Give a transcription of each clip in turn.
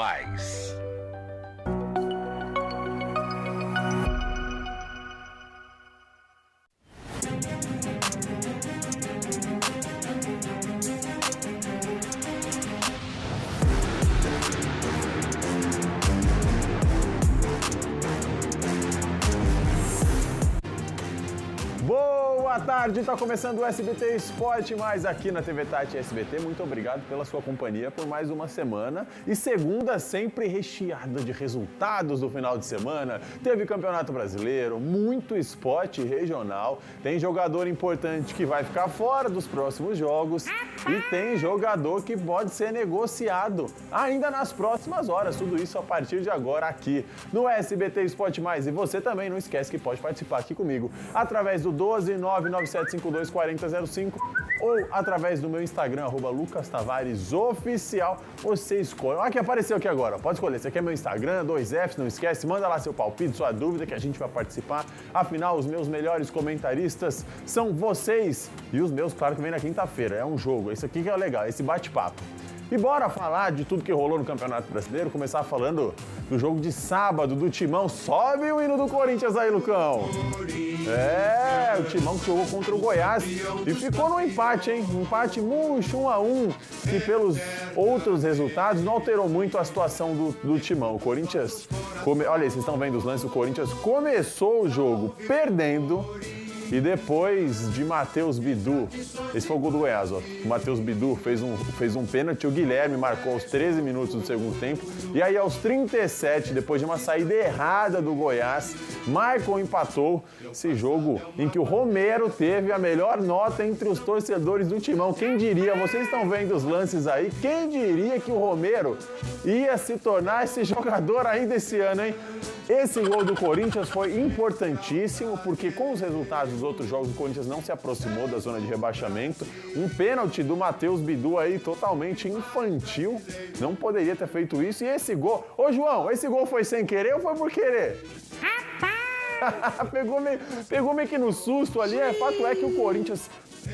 Mais. Boa tarde, está começando o SBT Esporte Mais aqui na TV Tati SBT. Muito obrigado pela sua companhia por mais uma semana. E segunda sempre recheada de resultados do final de semana. Teve Campeonato Brasileiro, muito esporte regional. Tem jogador importante que vai ficar fora dos próximos jogos. E tem jogador que pode ser negociado ainda nas próximas horas. Tudo isso a partir de agora aqui no SBT Esporte Mais. E você também não esquece que pode participar aqui comigo através do 12997524005 ou através do meu Instagram, @LucasTavaresOficial. Você escolhe. Olha que apareceu aqui agora. Pode escolher. Você quer meu Instagram, 2Fs, não esquece. Manda lá seu palpite, sua dúvida que a gente vai participar. Afinal, os meus melhores comentaristas são vocês. E os meus, claro, que vem na quinta-feira. É um jogo. Isso aqui que é legal, esse bate-papo. E bora falar de tudo que rolou no Campeonato Brasileiro, começar falando do jogo de sábado, do Timão. Sobe o hino do Corinthians aí, Lucão! É, o Timão que jogou contra o Goiás e ficou no empate, hein? Um empate murcho, 1-1, que pelos outros resultados não alterou muito a situação do Timão. O Corinthians, olha aí, vocês estão vendo os lances, o Corinthians começou o jogo perdendo. E depois de Matheus Bidu, esse foi o gol do Goiás, ó. O Matheus Bidu fez um pênalti, o Guilherme marcou aos 13 minutos do segundo tempo. E aí aos 37, depois de uma saída errada do Goiás, Maicon empatou esse jogo em que o Romero teve a melhor nota entre os torcedores do Timão. Quem diria, vocês estão vendo os lances aí, quem diria que o Romero ia se tornar esse jogador ainda esse ano, hein? Esse gol do Corinthians foi importantíssimo, porque com os resultados dos outros jogos, o Corinthians não se aproximou da zona de rebaixamento. Um pênalti do Matheus Bidu aí totalmente infantil, não poderia ter feito isso. E esse gol... Ô, João, esse gol foi sem querer ou foi por querer? Pegou meio que no susto ali. Fato é que o Corinthians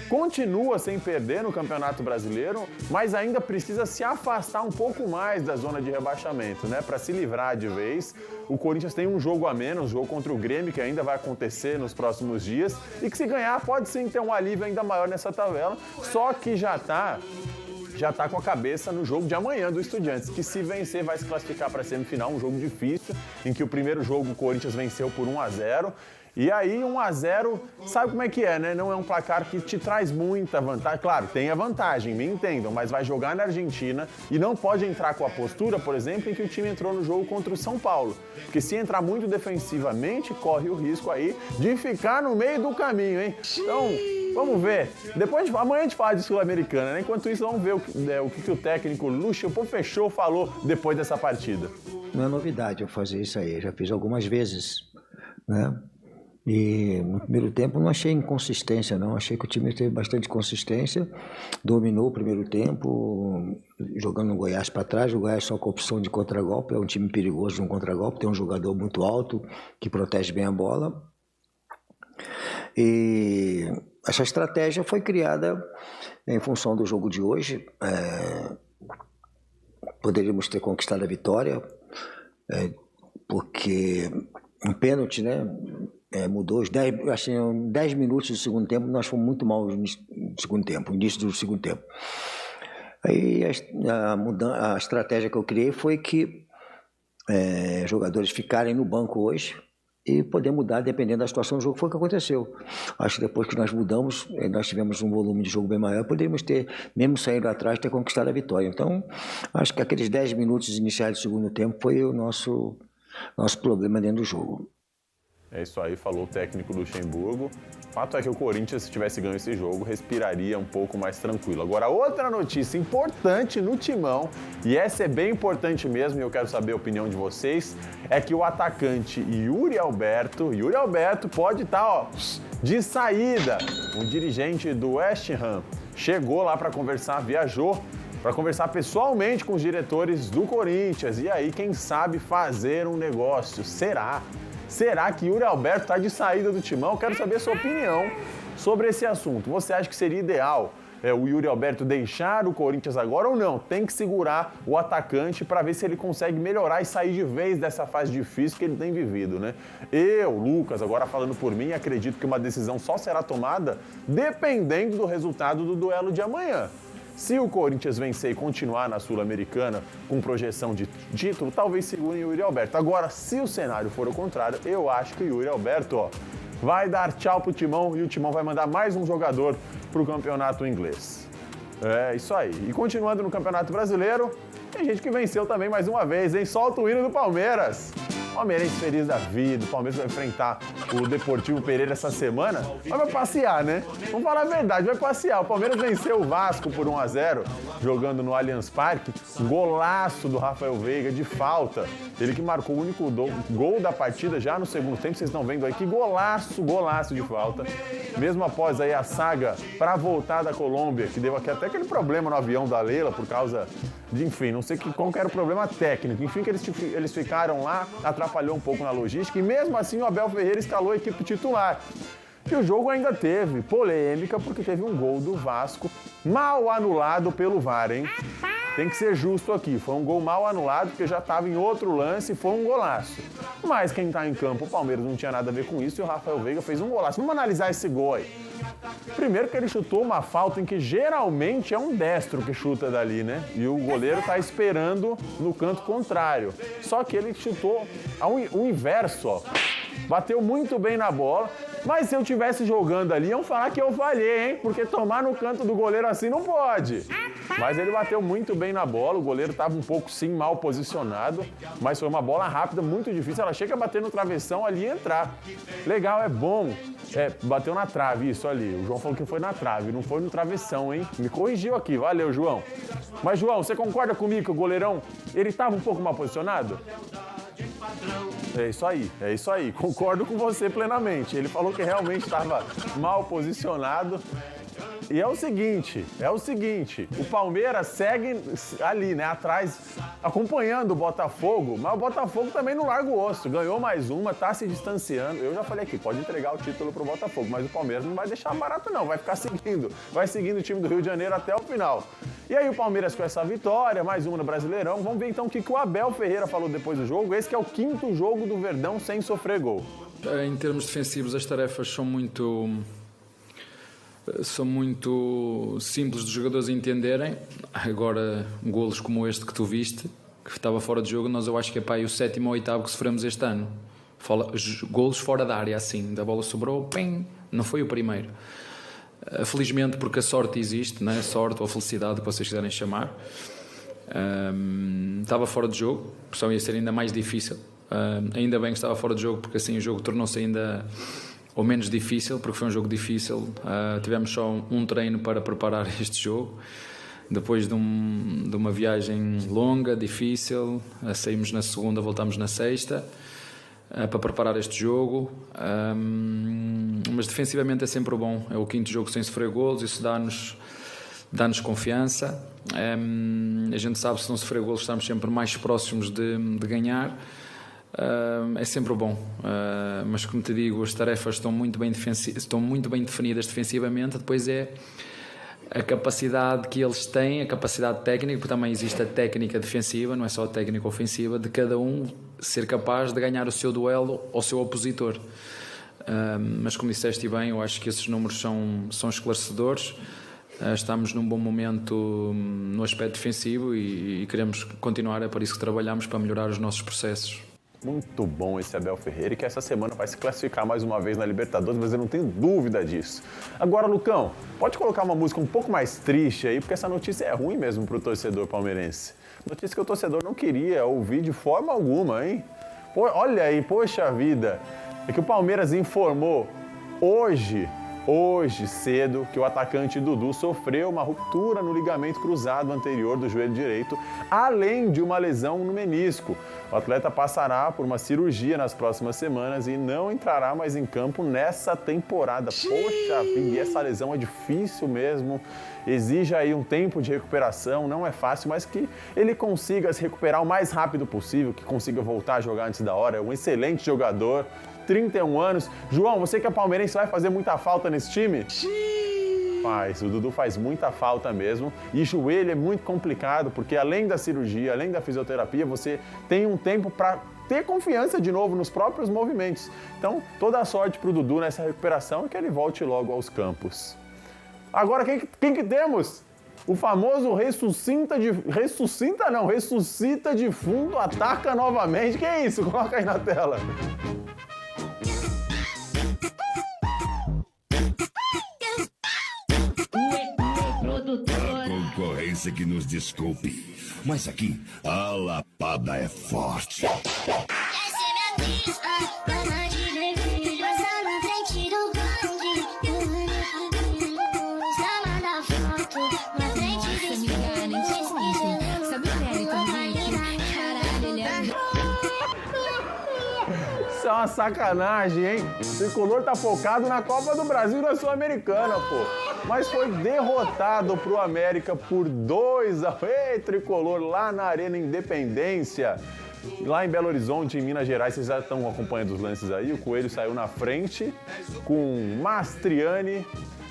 continua sem perder no Campeonato Brasileiro, mas ainda precisa se afastar um pouco mais da zona de rebaixamento, né? Para se livrar de vez. O Corinthians tem um jogo a menos, jogo contra o Grêmio, que ainda vai acontecer nos próximos dias, e que se ganhar pode sim ter um alívio ainda maior nessa tabela, só que já tá com a cabeça no jogo de amanhã do Estudiantes, que se vencer vai se classificar para a semifinal, um jogo difícil, em que o primeiro jogo o Corinthians venceu por 1-0, e aí 1-0, sabe como é que é, né? Não é um placar que te traz muita vantagem. Claro, tem a vantagem, me entendam, mas vai jogar na Argentina e não pode entrar com a postura, por exemplo, em que o time entrou no jogo contra o São Paulo. Porque se entrar muito defensivamente, corre o risco aí de ficar no meio do caminho, hein? Então, vamos ver. Amanhã a gente fala de Sul-Americana, né? Enquanto isso, vamos ver o que o técnico Lúcio Pofechou falou depois dessa partida. Não é novidade eu fazer isso aí, eu já fiz algumas vezes, né? E no primeiro tempo não achei inconsistência, não. Achei que o time teve bastante consistência, dominou o primeiro tempo, jogando o Goiás para trás. O Goiás só com opção de contragolpe, é um time perigoso no contragolpe, tem um jogador muito alto que protege bem a bola. E essa estratégia foi criada em função do jogo de hoje. Poderíamos ter conquistado a vitória, porque um pênalti, né? Mudou os 10 minutos do segundo tempo, nós fomos muito mal no segundo tempo, início do segundo tempo. Aí a estratégia que eu criei foi que jogadores ficarem no banco hoje e poder mudar dependendo da situação do jogo. Foi o que aconteceu. Acho que depois que nós mudamos, nós tivemos um volume de jogo bem maior, poderíamos ter, mesmo saindo atrás, ter conquistado a vitória. Então, acho que aqueles 10 minutos iniciais do segundo tempo foi o nosso problema dentro do jogo. É isso aí, falou o técnico do Luxemburgo. Fato é que o Corinthians, se tivesse ganho esse jogo, respiraria um pouco mais tranquilo. Agora, outra notícia importante no Timão, e essa é bem importante mesmo, e eu quero saber a opinião de vocês, é que o atacante Yuri Alberto pode estar de saída. Um dirigente do West Ham chegou lá para conversar, viajou para conversar pessoalmente com os diretores do Corinthians. E aí, quem sabe fazer um negócio? Será que Yuri Alberto está de saída do Timão? Quero saber a sua opinião sobre esse assunto. Você acha que seria ideal o Yuri Alberto deixar o Corinthians agora ou não? Tem que segurar o atacante para ver se ele consegue melhorar e sair de vez dessa fase difícil que ele tem vivido, né? Eu, Lucas, agora falando por mim, acredito que uma decisão só será tomada dependendo do resultado do duelo de amanhã. Se o Corinthians vencer e continuar na Sul-Americana com projeção de título, talvez segure o Yuri Alberto. Agora, se o cenário for o contrário, eu acho que o Yuri Alberto, vai dar tchau pro Timão e o Timão vai mandar mais um jogador pro campeonato inglês. É isso aí. E continuando no Campeonato Brasileiro, tem gente que venceu também mais uma vez, hein? Solta o hino do Palmeiras. Palmeirense feliz da vida, o Palmeiras vai enfrentar o Deportivo Pereira essa semana, mas vai passear, né? Vamos falar a verdade, vai passear. O Palmeiras venceu o Vasco por 1-0, jogando no Allianz Parque, golaço do Rafael Veiga de falta. Ele que marcou o único gol da partida já no segundo tempo, vocês estão vendo aí, que golaço de falta. Mesmo após aí a saga para voltar da Colômbia, que deu até aquele problema no avião da Leila por causa de, enfim, não sei qual que era o problema técnico. Enfim, que eles ficaram lá, atrapalhou um pouco na logística e mesmo assim o Abel Ferreira escalou a equipe titular. E o jogo ainda teve polêmica porque teve um gol do Vasco mal anulado pelo VAR, hein? Tem que ser justo aqui, foi um gol mal anulado porque já estava em outro lance e foi um golaço. Mas quem está em campo, o Palmeiras não tinha nada a ver com isso e o Rafael Veiga fez um golaço. Vamos analisar esse gol aí. Primeiro que ele chutou uma falta em que geralmente é um destro que chuta dali, né? E o goleiro tá esperando no canto contrário. Só que ele chutou o inverso, ó. Bateu muito bem na bola, mas se eu tivesse jogando ali, iam falar que eu falhei, hein? Porque tomar no canto do goleiro assim não pode. Mas ele bateu muito bem na bola, o goleiro estava um pouco sim mal posicionado, mas foi uma bola rápida, muito difícil. Ela chega a bater no travessão ali e entrar. Legal, é bom. Bateu na trave, isso ali. O João falou que foi na trave, não foi no travessão, hein? Me corrigiu aqui, valeu, João. Mas, João, você concorda comigo que o goleirão, ele estava um pouco mal posicionado? É isso aí. Concordo com você plenamente. Ele falou que realmente estava mal posicionado. E é o seguinte, o Palmeiras segue ali, né, atrás, acompanhando o Botafogo, mas o Botafogo também não larga o osso, ganhou mais uma, tá se distanciando. Eu já falei aqui, pode entregar o título pro Botafogo, mas o Palmeiras não vai deixar barato não, vai ficar seguindo, o time do Rio de Janeiro até o final. E aí o Palmeiras com essa vitória, mais uma no Brasileirão, vamos ver então o que o Abel Ferreira falou depois do jogo, esse que é o 5º jogo do Verdão sem sofrer gol. Em termos defensivos, as tarefas são muito simples dos jogadores entenderem. Agora, golos como este que tu viste, que estava fora de jogo, eu acho que é o 7º ou 8º que sofremos este ano. Golos fora da área, assim, da bola sobrou, pim, não foi o primeiro. Felizmente, porque a sorte existe, né? Sorte ou felicidade, que vocês quiserem chamar. Estava fora de jogo, a pressão ia ser ainda mais difícil. Ainda bem que estava fora de jogo, porque assim o jogo tornou-se ainda ou menos difícil, porque foi um jogo difícil. Tivemos só um treino para preparar este jogo, depois de uma viagem longa, difícil. Saímos na segunda, voltámos na sexta, para preparar este jogo. Mas defensivamente é sempre bom, é o 5º jogo sem sofrer golos, isso dá-nos confiança. A gente sabe que se não sofrer golos estamos sempre mais próximos de ganhar. É sempre bom, mas como te digo, as tarefas estão muito bem definidas defensivamente. Depois é a capacidade que eles têm, a capacidade técnica, porque também existe a técnica defensiva, não é só a técnica ofensiva, de cada um ser capaz de ganhar o seu duelo ao seu opositor. Mas como disseste bem, eu acho que esses números são esclarecedores. Estamos num bom momento no aspecto defensivo e queremos continuar, é por isso que trabalhamos, para melhorar os nossos processos. Muito bom esse Abel Ferreira, e que essa semana vai se classificar mais uma vez na Libertadores, mas eu não tenho dúvida disso. Agora, Lucão, pode colocar uma música um pouco mais triste aí, porque essa notícia é ruim mesmo pro torcedor palmeirense. Notícia que o torcedor não queria ouvir de forma alguma, hein? Olha aí, poxa vida, é que o Palmeiras informou hoje cedo, que o atacante Dudu sofreu uma ruptura no ligamento cruzado anterior do joelho direito, além de uma lesão no menisco. O atleta passará por uma cirurgia nas próximas semanas e não entrará mais em campo nessa temporada. Poxa vida, e essa lesão é difícil mesmo, exige aí um tempo de recuperação, não é fácil, mas que ele consiga se recuperar o mais rápido possível, que consiga voltar a jogar antes da hora. É um excelente jogador, 31 anos. João, você que é palmeirense, vai fazer muita falta nesse time? o Dudu faz muita falta mesmo. E joelho é muito complicado, porque além da cirurgia, além da fisioterapia, você tem um tempo para ter confiança de novo nos próprios movimentos. Então, toda a sorte para o Dudu nessa recuperação e que ele volte logo aos campos. Agora, quem que temos? O famoso ressuscita defunto, ataca novamente. Que é isso? Coloca aí na tela. A concorrência que nos desculpe, mas aqui a lapada é forte. Isso é uma sacanagem, hein? O Tricolor tá focado na Copa do Brasil e na Sul-Americana, pô. Mas foi derrotado pro América por 2-1. Ei, Tricolor, lá na Arena Independência. Lá em Belo Horizonte, em Minas Gerais, vocês já estão acompanhando os lances aí. O Coelho saiu na frente com Mastriani.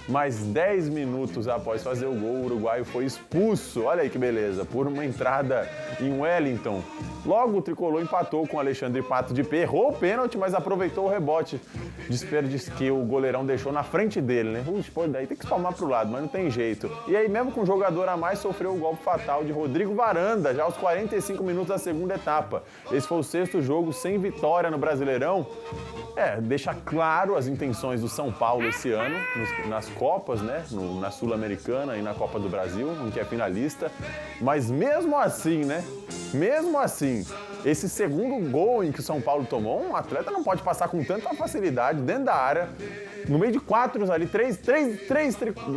Mas 10 minutos após fazer o gol, o uruguaio foi expulso, olha aí que beleza, por uma entrada em Wellington. Logo o Tricolor empatou com o Alexandre Pato de Pé, errou o pênalti, mas aproveitou o rebote. Desperdício que o goleirão deixou na frente dele, né? Pô, daí tem que espalmar pro lado, mas não tem jeito. E aí mesmo com um jogador a mais, sofreu o golpe fatal de Rodrigo Varanda, já aos 45 minutos da segunda etapa. Esse foi o 6º jogo sem vitória no Brasileirão. Deixa claro as intenções do São Paulo esse ano, nas Copas, né? Na Sul-Americana e na Copa do Brasil, em que é finalista. Mas mesmo assim, né? Mesmo assim, esse segundo gol em que o São Paulo tomou, um atleta não pode passar com tanta facilidade dentro da área, no meio de 4 ali, três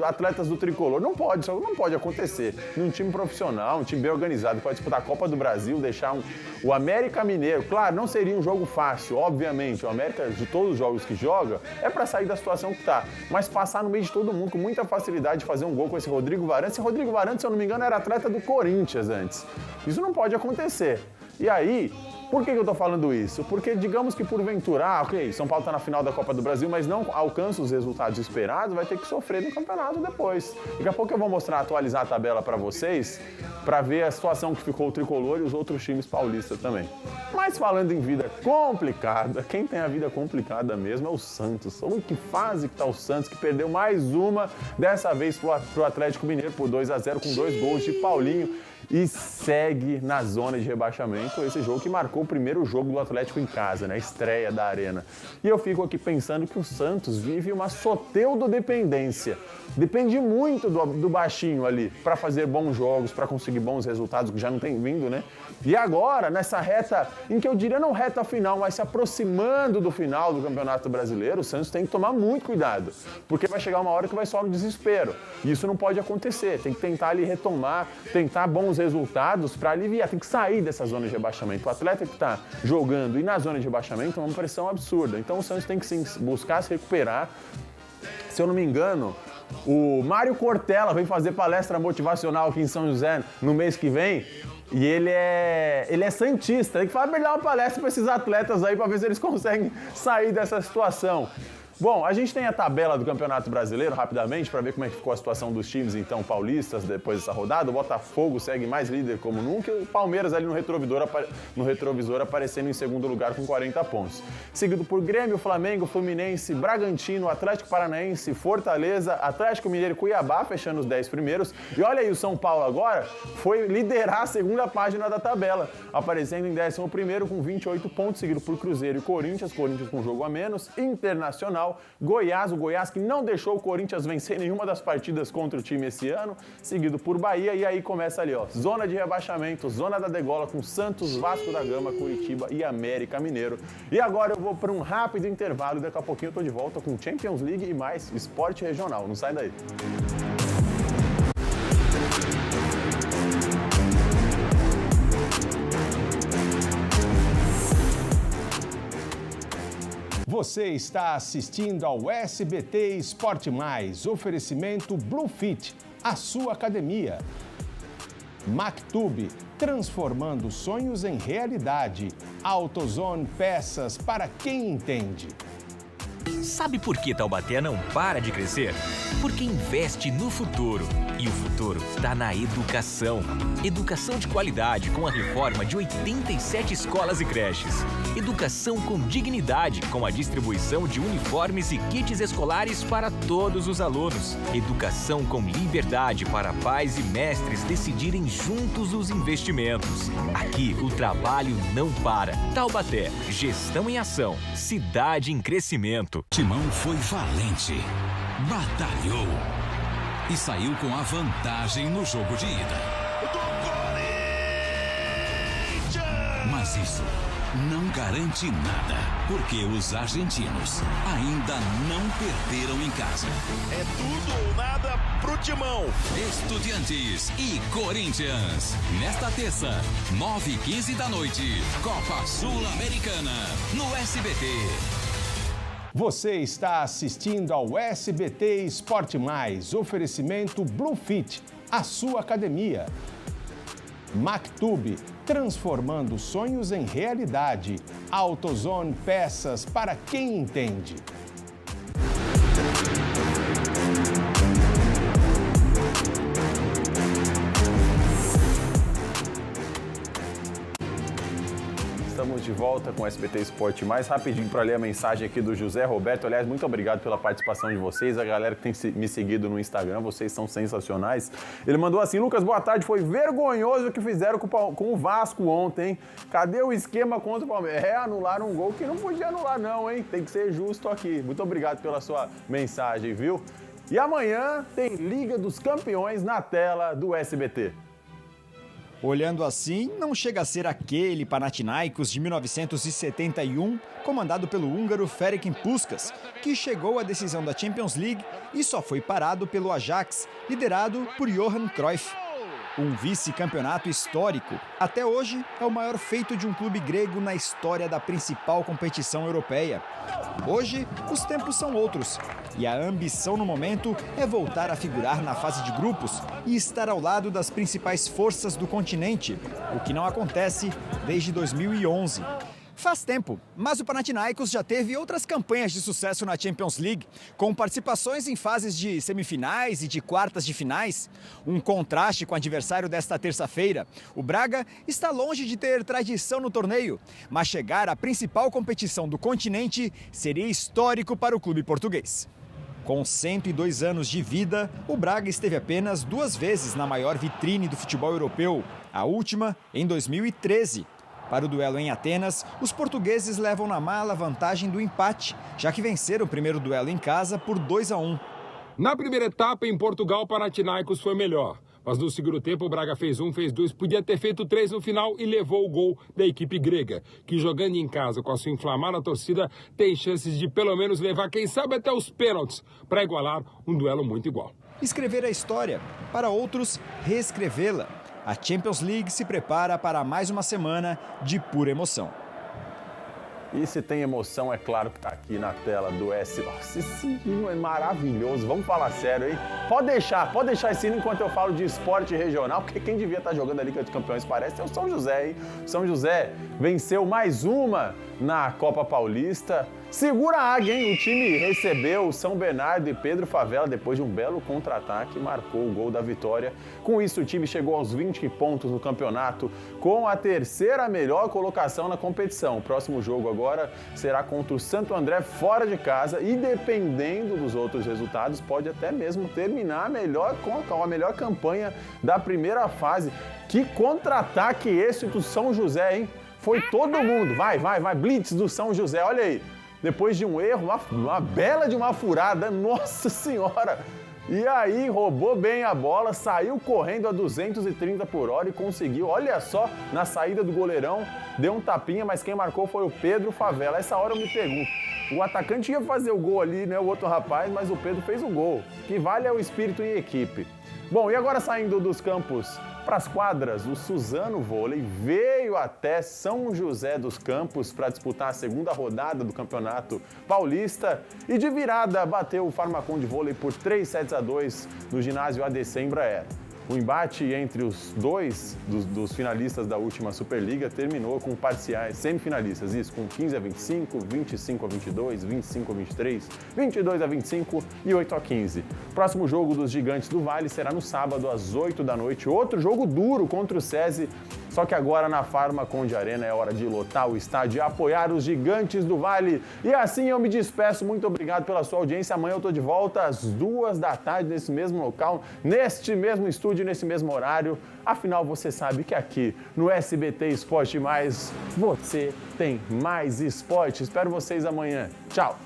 atletas do Tricolor. Não pode, isso não pode acontecer. Num time profissional, um time bem organizado, que pode disputar a Copa do Brasil, deixar o América Mineiro. Claro, não seria um jogo fácil, obviamente. O América, de todos os jogos que joga, é pra sair da situação que tá. Mas passar no meio de todo mundo com muita facilidade de fazer um gol com esse Rodrigo Varanda. Esse Rodrigo Varanda, se eu não me engano, era atleta do Corinthians antes. Isso não pode acontecer. E aí, por que eu tô falando isso? Porque digamos que porventura, ok, São Paulo tá na final da Copa do Brasil, mas não alcança os resultados esperados, vai ter que sofrer no campeonato depois. Daqui a pouco eu vou atualizar a tabela para vocês, para ver a situação que ficou o Tricolor e os outros times paulistas também. Mas falando em vida complicada, quem tem a vida complicada mesmo é o Santos. Em que fase que tá o Santos, que perdeu mais uma, dessa vez pro Atlético Mineiro por 2-0 com 2 gols de Paulinho. E segue na zona de rebaixamento, esse jogo que marcou o primeiro jogo do Atlético em casa, né? Estreia da Arena. E eu fico aqui pensando que o Santos vive uma soteudodependência. Depende muito do baixinho ali para fazer bons jogos, para conseguir bons resultados, que já não tem vindo, né? E agora, nessa reta, em que eu diria não reta final, mas se aproximando do final do Campeonato Brasileiro, o Santos tem que tomar muito cuidado, porque vai chegar uma hora que vai só no desespero. E isso não pode acontecer, tem que tentar ali retomar, tentar bons resultados para aliviar, tem que sair dessa zona de rebaixamento. O atleta que está jogando e na zona de rebaixamento é uma pressão absurda. Então o Santos tem que sim buscar se recuperar. Se eu não me engano, o Mário Cortella vem fazer palestra motivacional aqui em São José no mês que vem. E ele é santista, tem que dar uma palestra para esses atletas aí para ver se eles conseguem sair dessa situação. Bom, a gente tem a tabela do Campeonato Brasileiro, rapidamente, para ver como é que ficou a situação dos times, então, paulistas, depois dessa rodada. O Botafogo segue mais líder como nunca e o Palmeiras ali no retrovisor aparecendo em segundo lugar com 40 pontos. Seguido por Grêmio, Flamengo, Fluminense, Bragantino, Atlético Paranaense, Fortaleza, Atlético Mineiro e Cuiabá, fechando os 10 primeiros. E olha aí, o São Paulo agora foi liderar a segunda página da tabela, aparecendo em 11º com 28 pontos, seguido por Cruzeiro e Corinthians com jogo a menos, Internacional, Goiás, o Goiás que não deixou o Corinthians vencer nenhuma das partidas contra o time esse ano, seguido por Bahia, e aí começa ali, ó, zona de rebaixamento, zona da degola com Santos, Vasco da Gama, Curitiba e América Mineiro. E agora eu vou para um rápido intervalo e daqui a pouquinho eu tô de volta com Champions League e mais esporte regional. Não sai daí. Você está assistindo ao SBT Esporte Mais, oferecimento Bluefit, a sua academia. Mactube, transformando sonhos em realidade. AutoZone, peças para quem entende. Sabe por que Taubaté não para de crescer? Porque investe no futuro. E o futuro está na educação. Educação de qualidade com a reforma de 87 escolas e creches. Educação com dignidade com a distribuição de uniformes e kits escolares para todos os alunos. Educação com liberdade para pais e mestres decidirem juntos os investimentos. Aqui o trabalho não para. Taubaté, gestão em ação, cidade em crescimento. Timão foi valente, batalhou e saiu com a vantagem no jogo de ida. Mas isso não garante nada, porque os argentinos ainda não perderam em casa. É tudo ou nada pro Timão. Estudiantes e Corinthians. Nesta terça, 9h15 da noite, Copa Sul-Americana, no SBT. Você está assistindo ao SBT Esporte Mais, oferecimento Bluefit, a sua academia. Mactub, transformando sonhos em realidade. AutoZone, peças para quem entende. Estamos de volta com o SBT Esporte Mais. Rapidinho para ler a mensagem aqui do José Roberto. Aliás, muito obrigado pela participação de vocês. A galera que tem me seguido no Instagram, vocês são sensacionais. Ele mandou assim: Lucas, boa tarde. Foi vergonhoso o que fizeram com o Vasco ontem, hein? Cadê o esquema contra o Palmeiras? Anularam um gol que não podia anular não, hein? Tem que ser justo aqui. Muito obrigado pela sua mensagem, viu? E amanhã tem Liga dos Campeões na tela do SBT. Olhando assim, não chega a ser aquele Panathinaikos de 1971, comandado pelo húngaro Ferenc Puskás, que chegou à decisão da Champions League e só foi parado pelo Ajax, liderado por Johan Cruyff. Um vice-campeonato histórico. Até hoje, é o maior feito de um clube grego na história da principal competição europeia. Hoje, os tempos são outros. E a ambição no momento é voltar a figurar na fase de grupos e estar ao lado das principais forças do continente, o que não acontece desde 2011. Faz tempo, mas o Panathinaikos já teve outras campanhas de sucesso na Champions League, com participações em fases de semifinais e de quartas de finais. Um contraste com o adversário desta terça-feira. O Braga está longe de ter tradição no torneio, mas chegar à principal competição do continente seria histórico para o clube português. Com 102 anos de vida, o Braga esteve apenas 2 vezes na maior vitrine do futebol europeu, a última em 2013. Para o duelo em Atenas, os portugueses levam na mala a vantagem do empate, já que venceram o primeiro duelo em casa por 2-1. Na primeira etapa, em Portugal, o Panathinaikos foi melhor. Mas no segundo tempo, o Braga fez 1, fez 2, podia ter feito 3 no final e levou o gol da equipe grega, que jogando em casa com a sua inflamada torcida, tem chances de pelo menos levar, quem sabe, até os pênaltis, para igualar um duelo muito igual. Escrever a história, para outros, reescrevê-la. A Champions League se prepara para mais uma semana de pura emoção. E se tem emoção, é claro que tá aqui na tela do S. Nossa, esse hino é maravilhoso. Vamos falar sério, hein? Pode deixar esse hino enquanto eu falo de esporte regional, porque quem devia estar jogando a Liga dos Campeões parece é o São José, hein? São José venceu mais uma na Copa Paulista. Segura a águia, hein? O time recebeu o São Bernardo e Pedro Favela depois de um belo contra-ataque e marcou o gol da vitória. Com isso, o time chegou aos 20 pontos no campeonato, com a terceira melhor colocação na competição. O próximo jogo agora será contra o Santo André fora de casa e, dependendo dos outros resultados, pode até mesmo terminar com a melhor campanha da primeira fase. Que contra-ataque esse do São José, hein? Foi todo mundo. Vai, blitz do São José, olha aí. Depois de um erro, uma bela de uma furada, nossa senhora! E aí roubou bem a bola, saiu correndo a 230 por hora e conseguiu, olha só, na saída do goleirão, deu um tapinha, mas quem marcou foi o Pedro Favela. Essa hora eu me pergunto, o atacante ia fazer o gol ali, né, o outro rapaz, mas o Pedro fez o gol. O que vale é o espírito em equipe. Bom, e agora saindo dos campos para as quadras, o Suzano Vôlei veio até São José dos Campos para disputar a segunda rodada do Campeonato Paulista e de virada bateu o Farmacon de Vôlei por 3-2 no ginásio ADC Embraer. O embate entre os dois dos finalistas da última Superliga terminou com parciais semifinalistas, isso, com 15-25, 25-22, 25-23, 22-25 e 8-15. Próximo jogo dos Gigantes do Vale será no sábado, às 8 da noite. Outro jogo duro contra o SESI, só que agora na Farmaconde Arena é hora de lotar o estádio e apoiar os Gigantes do Vale. E assim eu me despeço. Muito obrigado pela sua audiência. Amanhã eu tô de volta às 2 da tarde nesse mesmo local, neste mesmo estúdio, nesse mesmo horário. Afinal, você sabe que aqui no SBT Esporte Mais, você tem mais esporte. Espero vocês amanhã. Tchau!